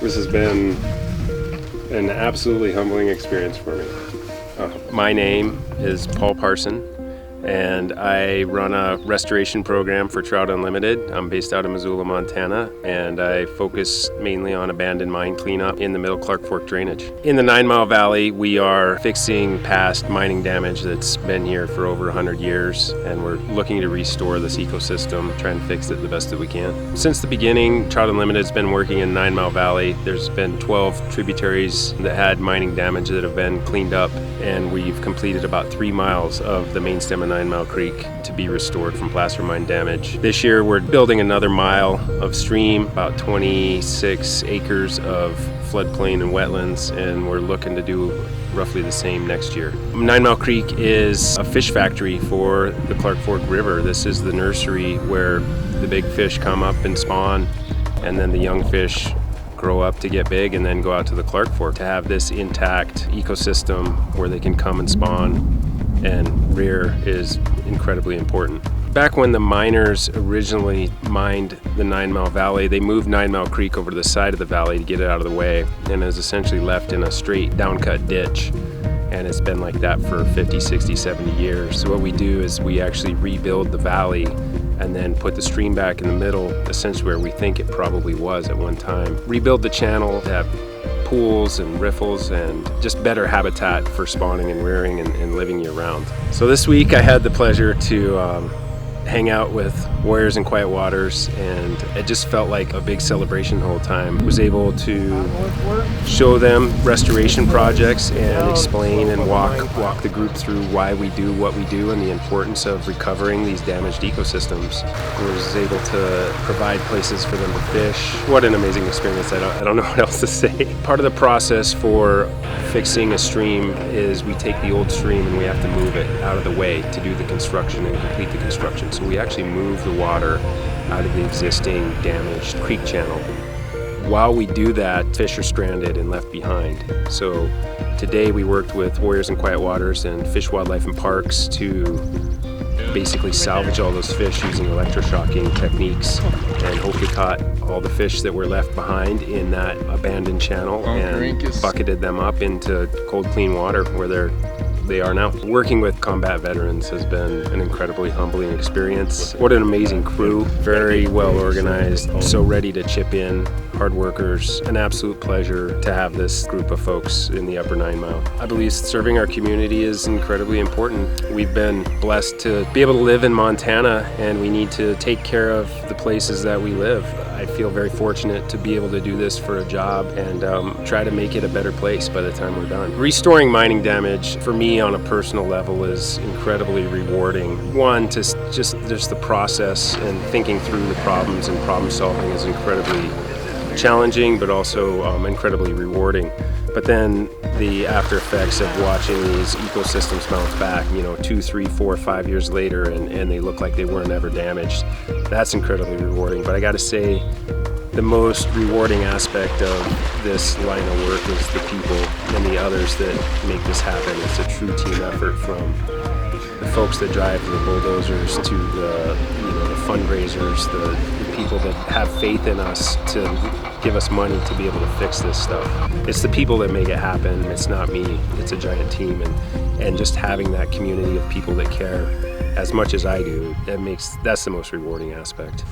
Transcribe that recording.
This has been an absolutely humbling experience for me. My name is Paul Parson, and I run a restoration program for Trout Unlimited. I'm based out of Missoula, Montana, and I focus mainly on abandoned mine cleanup in the Middle Clark Fork drainage. In the 9 Mile Valley, we are fixing past mining damage that's been here for over 100 years, and we're looking to restore this ecosystem, trying to fix it the best that we can. Since the beginning, Trout Unlimited has been working in 9 Mile Valley. There's been 12 tributaries that had mining damage that have been cleaned up, and we've completed about 3 miles of the main stem of Ninemile Creek to be restored from placer mine damage. This year we're building another mile of stream, about 26 acres of floodplain and wetlands, and we're looking to do roughly the same next year. 9 Mile Creek is a fish factory for the Clark Fork River. This is the nursery where the big fish come up and spawn, and then the young fish grow up to get big and then go out to the Clark Fork. To have this intact ecosystem where they can come and spawn and rear is incredibly important. Back when the miners originally mined the 9 Mile Valley, they moved 9 Mile Creek over to the side of the valley to get it out of the way, and is essentially left in a straight downcut ditch. And it's been like that for 50, 60, 70 years. So what we do is we actually rebuild the valley and then put the stream back in the middle, essentially where we think it probably was at one time. Rebuild the channel to have pools and riffles and just better habitat for spawning and rearing and living year round. So this week I had the pleasure to hang out with Warriors in Quiet Waters, and it just felt like a big celebration the whole time. I was able to show them restoration projects and explain and walk the group through why we do what we do and the importance of recovering these damaged ecosystems. I was able to provide places for them to fish. What an amazing experience. I don't know what else to say. Part of the process for fixing a stream is we take the old stream and we have to move it out of the way to do the construction and complete the construction. So we actually move the water out of the existing damaged creek channel. While we do that, fish are stranded and left behind. So today we worked with Warriors in Quiet Waters and Fish, Wildlife and Parks to basically salvage all those fish using electroshocking techniques, and hopefully caught all the fish that were left behind in that abandoned channel and bucketed them up into cold, clean water where they are now. Working with combat veterans has been an incredibly humbling experience. What an amazing crew, very well organized, so ready to chip in, hard workers. An absolute pleasure to have this group of folks in the upper 9 Mile. I believe serving our community is incredibly important. We've been blessed to be able to live in Montana, and we need to take care of the places that we live. I feel very fortunate to be able to do this for a job and try to make it a better place by the time we're done. Restoring mining damage for me on a personal level is incredibly rewarding. One, just the process and thinking through the problems and problem solving is incredibly challenging, but also incredibly rewarding. But then the after effects of watching these ecosystems bounce back, 2, 3, 4, 5 years later, and they look like they weren't ever damaged, that's incredibly rewarding. But I gotta say, the most rewarding aspect of this line of work is the people and the others that make this happen. It's a true team effort, from the folks that drive the bulldozers to the fundraisers, the people that have faith in us to give us money to be able to fix this stuff. It's the people that make it happen. It's not me. It's a giant team, and just having that community of people that care as much as I do, that's the most rewarding aspect.